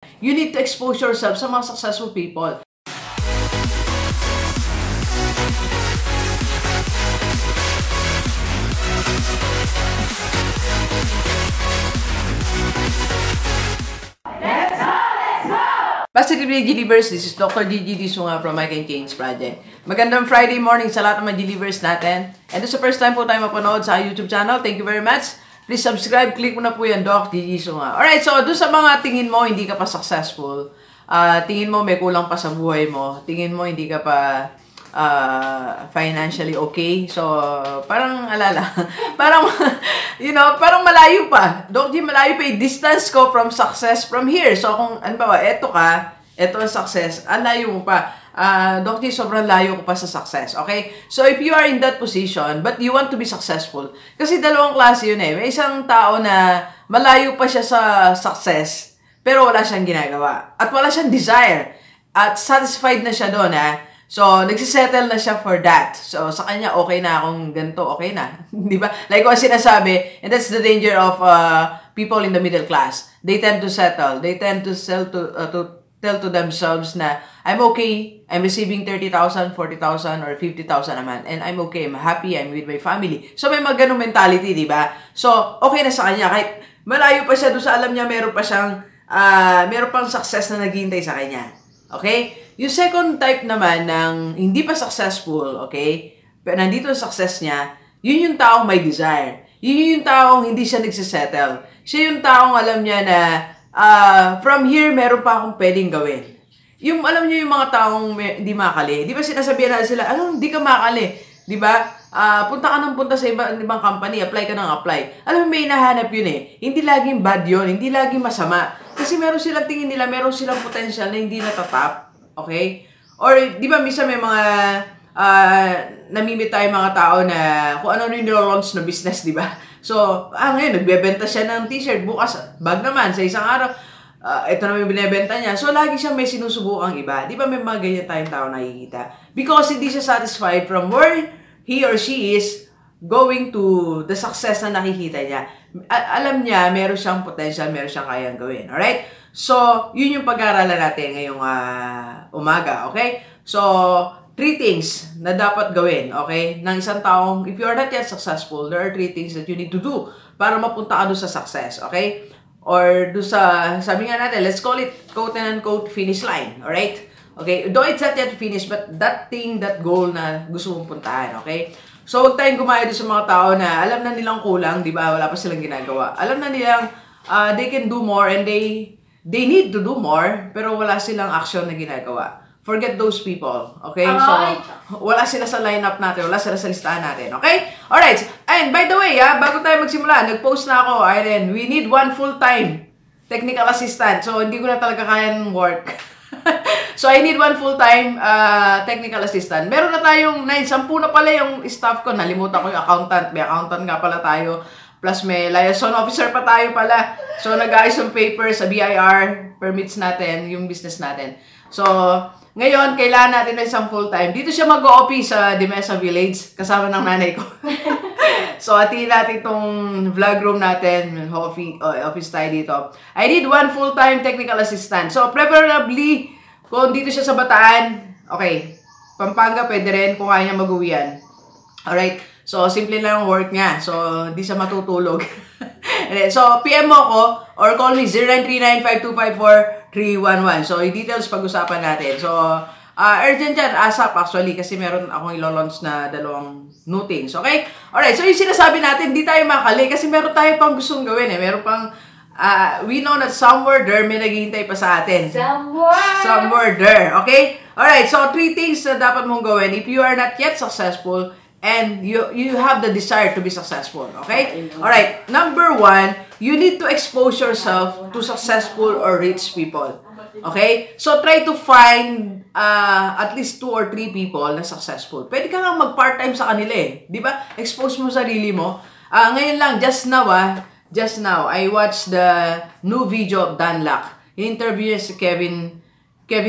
You need to expose yourself sa mga successful people. Positively Delivers, this is Dr. Gigi Disunga from I Can Change Project. Magandang Friday morning sa lahat ng mga delivers natin. And this is the first time po tayo mapanood sa YouTube channel. Thank you very much. Please subscribe, click mo na po yan, Doc Gigi Disunga. Alright, so doon sa mga tingin mo hindi ka pa successful, tingin mo may kulang pa sa buhay mo, tingin mo hindi ka pa financially okay. So, parang alala. Parang, you know, parang malayo pa. Doc G, malayo pa yung distance ko from success from here. So, kung, ano ba, eto ka, eto ang success, ang layo mo pa. Doc G, sobrang layo ko pa sa success. Okay? So, if you are in that position, but you want to be successful, kasi dalawang klase yun eh. May isang tao na malayo pa siya sa success, pero wala siyang ginagawa. At wala siyang desire. At satisfied na siya doon, ha? So, nagsisettle na siya for that. So, sa kanya, okay na akong ganito, okay na. Di ba? Like ko sinasabi, and that's the danger of people in the middle class. They tend to settle. They tend to tell to themselves na, I'm okay, I'm receiving 30,000, 40,000, or 50,000 a month, and I'm okay, I'm happy, I'm with my family. So, may mga ganung mentality, di ba? So, okay na sa kanya. Kahit malayo pa siya doon sa alam niya, meron pa siyang, meron pang success na naghihintay sa kanya. Okay? Yung second type naman ng hindi pa successful, okay? Pero nandito ang success niya, yun yung taong may desire. Yun yung taong hindi siya nagsisettle. Siya yung taong alam niya na from here, meron pa akong pwedeng gawin. Yung alam niyo yung mga taong hindi makakali. Di ba sinasabihan na sila, hindi ka makakali. Di ba? Punta ka ng punta sa ibang company, apply ka ng apply. Alam mo, may hinahanap yun eh. Hindi laging bad yun, hindi laging masama. Kasi meron silang tingin nila, meron silang potential na hindi natatap. Okay? Or, di ba, minsan may mga namimit tayo mga tao na kung ano yung nilo-launch na business, di ba? So, ngayon, nagbebenta siya ng t-shirt. Bukas, bag naman, sa isang araw, ito naman yung binibenta niya. So, lagi siyang may sinusubukang iba. Di ba, may mga ganyan tayong tao nakikita? Because hindi siya satisfied from where he or she is going to the success na nakikita niya. Alam niya, meron siyang potential, meron siyang kayang gawin. Alright? So, yun yung pag-aaralan natin ngayong umaga, okay? So, 3 things na dapat gawin, okay? Ng isang taong, if you are not yet successful, there are 3 things that you need to do para mapunta ka doon sa success, okay? Or doon sa, sabi nga natin, let's call it quote-and-unquote finish line, alright? Okay? Though it's not yet finished, but that thing, that goal na gusto mong puntahan, okay? So, huwag tayong gumaya doon sa mga tao na alam na nilang kulang, di ba? Wala pa silang ginagawa. Alam na nilang they can do more and they need to do more, pero wala silang action na ginagawa. Forget those people, okay? So, wala sila sa lineup natin, wala sila sa listahan natin, okay? Alright, and by the way, bago tayo magsimula, nag-post na ako, Irene, we need 1 full-time technical assistant. So, hindi ko na talaga kaya ng work. So, I need 1 full-time technical assistant. Meron na tayong 9, 10 na pala yung staff ko. Nalimutan ko yung accountant. May accountant nga pala tayo. Plus may liaison officer pa tayo pala. So, nag-ayos yung paper sa BIR, permits natin, yung business natin. So, ngayon, kailangan natin na isang full-time. Dito siya mag-o-office sa Dimesa Village, kasama ng nanay ko. So, atiin natin itong vlog room natin, office tayo dito. I need 1 full-time technical assistant. So, preferably, kung dito siya sa Bataan, okay, Pampanga, pwede rin kung kaya niya mag-uwian. Alright? So, simple lang ang work niya. So, hindi siya matutulog. So, PM mo ako or call me 0939-5254-311. So, yung details pag-usapan natin. So, urgent yan, ASAP actually, kasi meron akong ilo-launch na 2 new things. Okay? Alright, so yung sinasabi natin, hindi tayo makali kasi meron tayo pang gustong gawin eh. Meron pang, we know that somewhere there may naghihintay pa sa atin. Somewhere there. Okay? Alright, so 3 things na dapat mong gawin if you are not yet successful and you have the desire to be successful, okay? Alright, number 1, you need to expose yourself to successful or rich people, okay? So, try to find at least 2 or 3 people na successful. Pwede ka nga mag-part-time sa kanila eh, di ba? Expose mo sarili mo. Ngayon lang, just now, I watched the new video of Dan Lack. Interview niya si Kevin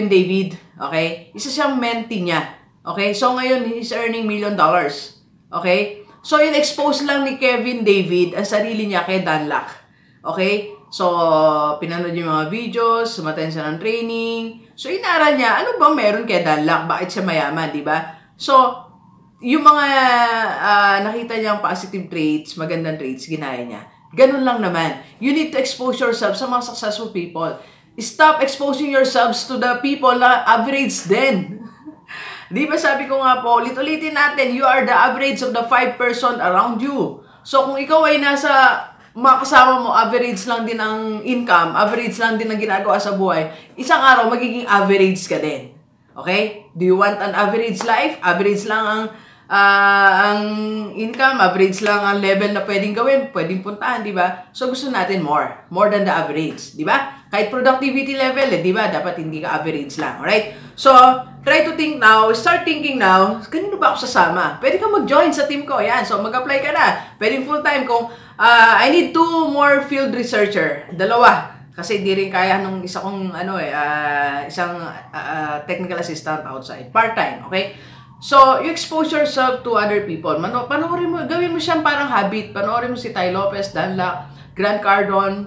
David, okay? Isa siyang mentee niya. Okay? So, ngayon, he's earning $1 million. Okay? So, in-expose lang ni Kevin David ang sarili niya kay Dan Lack. Okay? So, pinanood yung mga videos, sumaten siya ng training. So, inaral niya, ano bang meron kay Danlac? Bakit siya mayaman, di ba? So, yung mga nakita niyang positive traits, magandang traits, ginaya niya. Ganun lang naman. You need to expose yourself sa mga successful people. Stop exposing yourselves to the people na average din. Di ba sabi ko nga po, ulit-ulitin natin, you are the average of the 5 person around you. So kung ikaw ay nasa mga kasama mo, average lang din ang income, average lang din ang ginagawa sa buhay, isang araw magiging average ka din. Okay? Do you want an average life? Average lang ang income, average lang ang level na pwedeng gawin, pwedeng puntahan, di ba? So gusto natin more than the average, di ba? Kahit productivity level, di ba? Dapat hindi ka average lang, alright? So, try to think now, start thinking now, kanino ba ako sasama? Pwede ka mag-join sa team ko, yan. So, mag-apply ka na. Pwedeng full-time kung I need 2 more field researcher, 2. Kasi di rin kaya nung isa kong isang technical assistant outside, part-time, okay? So, you expose yourself to other people. Panoorin mo, gawin mo siyang parang habit. Panoorin mo si Ty Lopez, Danlac, Grant Cardone,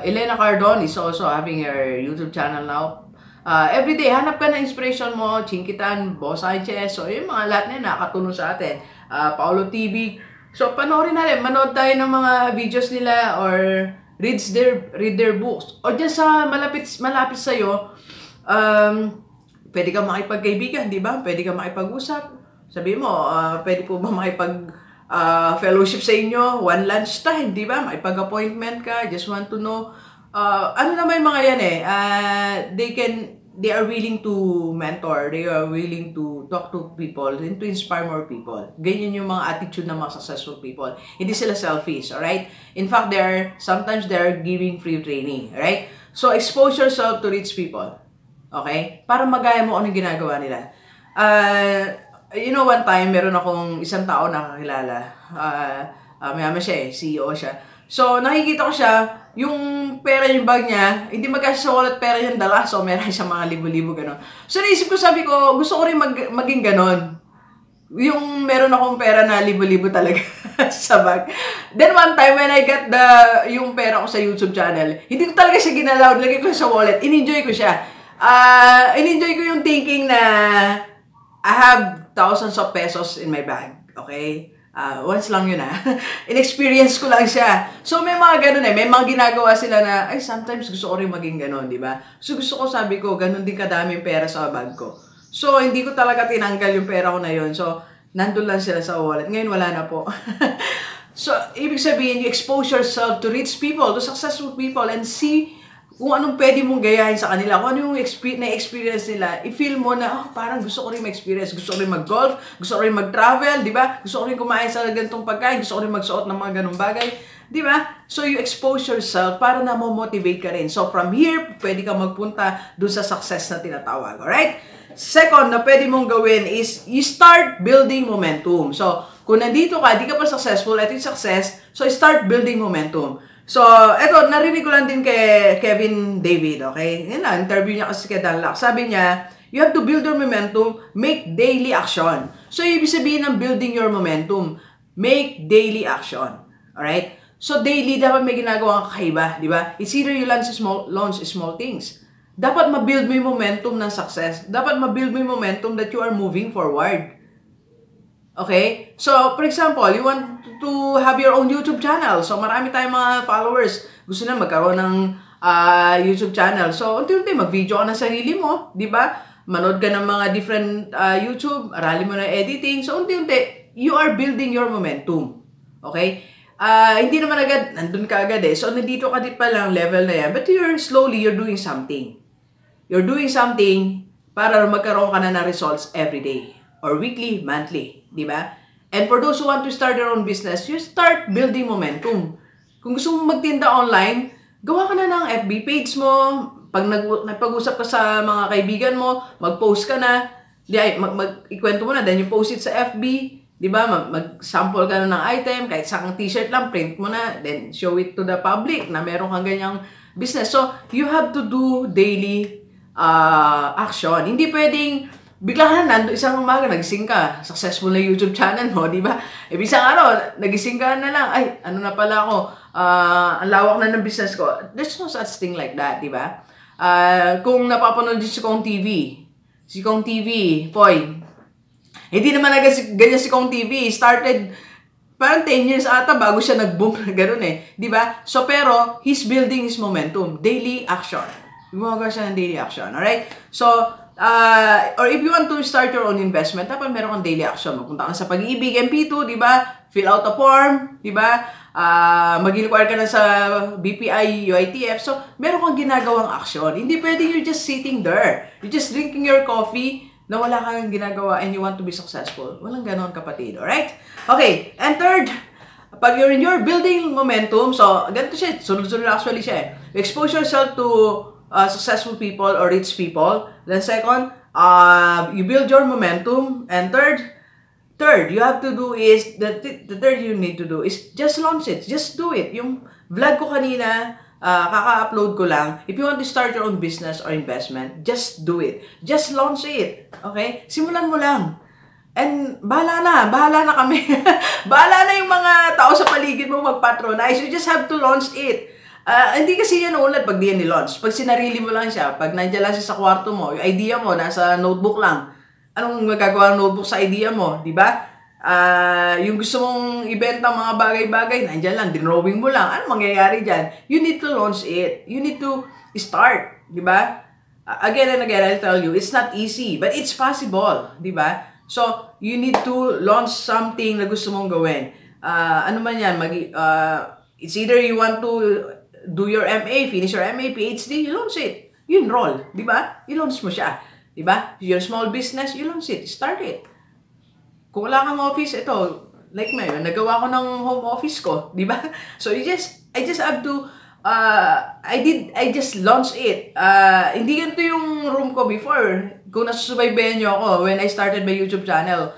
Elena Cardone is also having her YouTube channel now. Everyday, hanap ka na inspiration mo, Chinkitan, Boss Sanchez, so yung mga lahat na nakatulong sa atin. Paolo TV. So, panoorin natin, manood tayo ng mga videos nila or read their books. O dyan sa malapit sa'yo, pwede ka makipagkaibigan, di ba? Pwede ka makipag-usap. Sabi mo, pwede po ba fellowship sa inyo? One lunch time, di ba? Makipag-appointment ka, just want to know. Ano naman yung mga yan they are willing to mentor, they are willing to talk to people and to inspire more people. Ganyan yung mga attitude ng mga successful people. Hindi sila selfish, alright? In fact, sometimes they're giving free training, alright? So, expose yourself to rich people, okay? Para magaya mo anong ginagawa nila. You know, one time, meron akong isang tao na kakilala. Mayaman siya CEO siya. So, nakikita ko siya, yung pera yung bag niya, hindi magkasya sa wallet, pera yung dala. So, meron siya mga libo-libo gano'n. So, naisip ko, sabi ko, gusto ko rin maging gano'n. Yung meron akong pera na libo-libo talaga sa bag. Then, one time, when I got yung pera ko sa YouTube channel, hindi ko talaga siya ginalaw, lagay ko sa wallet. In-enjoy ko siya. In-enjoy ko yung thinking na I have thousands of pesos in my bag. Okay? Once lang yun in-experience ko lang siya. So, may mga ganun may mga ginagawa sila na, ay, sometimes gusto ko rin maging ganun, di ba? So, gusto ko, sabi ko, ganun din kadaming pera sa bag ko. So, hindi ko talaga tinanggal yung pera ko na yun. So, nandun lang sila sa wallet. Ngayon, wala na po. So, ibig sabihin, you expose yourself to rich people, to successful people, and see kung anong pwede mong gayahin sa kanila, kung ano yung na-experience nila, i-feel mo na, parang gusto ko rin ma-experience, gusto ko rin mag-golf, gusto ko rin mag-travel, di ba? Gusto ko rin kumain sa ganitong pagkain, gusto ko rin magsuot ng mga ganong bagay, di ba? So, you expose yourself para na mo-motivate ka rin. So, from here, pwede ka magpunta dun sa success na tinatawag, alright? Second na pwede mong gawin is, you start building momentum. So, kung nandito ka, di ka pa successful, ito yung success, so start building momentum. So, eto, narinig ko lang din kay Kevin David, okay? Yan na, interview niya kasi kay Danlac. Sabi niya, you have to build your momentum, make daily action. So, ibig sabihin ng building your momentum, make daily action. Alright? So, daily, dapat may ginagawa kang kakaiba, di ba? It's either you launch small things. Dapat ma-build mo yung momentum ng success. Dapat ma-build mo yung momentum that you are moving forward. Okay? So, for example, you want to have your own YouTube channel. So, marami tayong mga followers. Gusto na magkaroon ng YouTube channel. So, unti-unti, mag-video ka ng sarili mo. Di ba? Manood ka ng mga different YouTube. Aralin mo na editing. So, unti-unti, you are building your momentum. Okay? Hindi naman agad, nandun ka agad So, nandito ka din pa lang level na yan. But you're doing something. You're doing something para magkaroon ka na ng results every day. Or weekly, monthly, di ba? And for those who want to start their own business, you start building momentum. Kung gusto mong magtinda online, gawa ka na ng FB page mo. Pag nagpag-usap ka sa mga kaibigan mo, mag-post ka na. Ikwento mo na, then you post it sa FB. Di ba? Mag-sample ka na ng item, kahit isang t-shirt lang, print mo na, then show it to the public na meron kang ganyang business. So, you have to do daily action. Hindi pwedeng bigla na isang umaga, nagising ka, successful na YouTube channel mo, di ba? Isang araw, nagising ka na lang, ay, ano na pala ako, ang lawak na ng business ko. There's no such thing like that, di ba? Kung napapanood din si Kong TV, Poy, hindi naman ganyan si Kong TV. Started parang 10 years ata bago siya nag-boom. Ganun eh. Di ba? So, pero, he's building his momentum. Daily action. Gumagawa siya ng daily action. Alright? So, or if you want to start your own investment, dapat meron kang daily action. Magpunta ka sa Pag-ibig, MP2, di ba? Fill out a form, di ba? Mag-inquire ka na sa BPI, UITF. So, meron kang ginagawang action. Hindi pwede you're just sitting there. You're just drinking your coffee na wala kang ginagawa and you want to be successful. Walang ganon, kapatid. Alright? Okay. And third, pag you're building momentum, so, ganito siya. Sunod-sunod actually siya eh. Expose yourself to successful people or rich people. Then second, you build your momentum. And third, you have to do is, the third you need to do is just launch it. Just do it. Yung vlog ko kanina, kaka-upload ko lang. If you want to start your own business or investment, just do it. Just launch it. Okay? Simulan mo lang. And bahala na kami. Bahala na yung mga tao sa paligid mo mag-patronize. You just have to launch it. Hindi kasi yan ulat pag di yan ni-launch. Pag sinarili mo lang siya, pag nandiyan lang siya sa kwarto mo, yung idea mo, nasa notebook lang. Anong magagawa ng notebook sa idea mo? Di ba? Yung gusto mong ibenta mga bagay-bagay, nandiyan lang, drawing mo lang. Ano mangyayari dyan? You need to launch it. You need to start. Di ba? Again and again, I'll tell you, it's not easy, but it's possible. Di ba? So, you need to launch something na gusto mong gawin. Ano man yan? It's either you want to do your MA, finish your MA, PhD, you launch it. You enroll. Di ba? You-launch mo siya. Di ba? Your small business, you launch it. Start it. Kung wala kang office, ito, like me, nagawa ko ng home office ko, di ba? So, I just have to, I just launched it. Hindi ganito yung room ko before. Kung nasusubaybayan nyo ako, when I started my YouTube channel,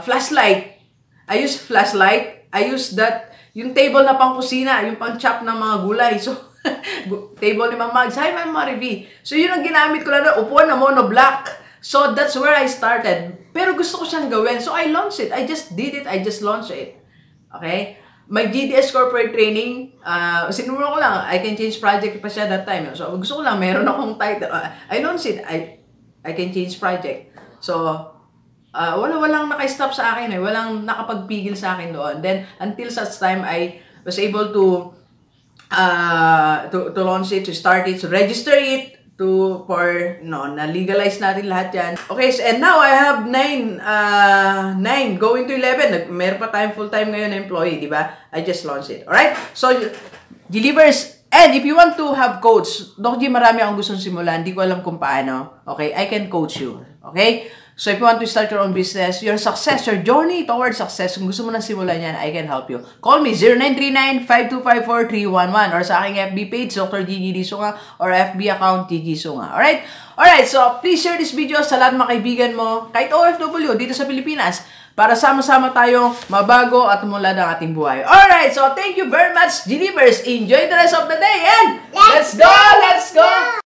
flashlight. I use flashlight. I use that, yung table na pang kusina, yung pang chop ng mga gulay. So, table ni Mama Mags. Hi, Mama Marivi. So, yun ang ginamit ko lang na upuan na monoblock. So, that's where I started. Pero gusto ko siyang gawin. So, I launched it. I just did it. I just launched it. Okay? My GDS corporate training, sinumula ko lang, I Can Change Project pa siya that time. So, gusto ko lang, meron akong title. I launched it. I Can Change Project. So, walang naka-stop sa akin eh. Walang nakapagpigil sa akin doon. Then, until such time, I was able to launch it, to start it, to register it, na-legalize natin lahat yan. Okay, so, and now I have 9 going to 11. Meron pa tayong full-time ngayon na employee, di ba? I just launched it. Alright? So, delivers. And if you want to have coach, Doc G, marami akong gustong simulan. Hindi ko alam kung paano. Okay? I can coach you. Okay? So, if you want to start your own business, your success, your journey towards success, kung gusto mo nang simulan yan, I can help you. Call me 0939-5254-311 or sa aking FB page, Dr. Gigi Disunga, or FB account, Gigi Sunga. Alright? Alright, so please share this video sa lahat ng mga kaibigan mo, kahit OFW, dito sa Pilipinas, para sama-sama tayong mabago at umunlad ang ating buhay. Alright, so thank you very much, Delivers. Enjoy the rest of the day and let's go! Let's go!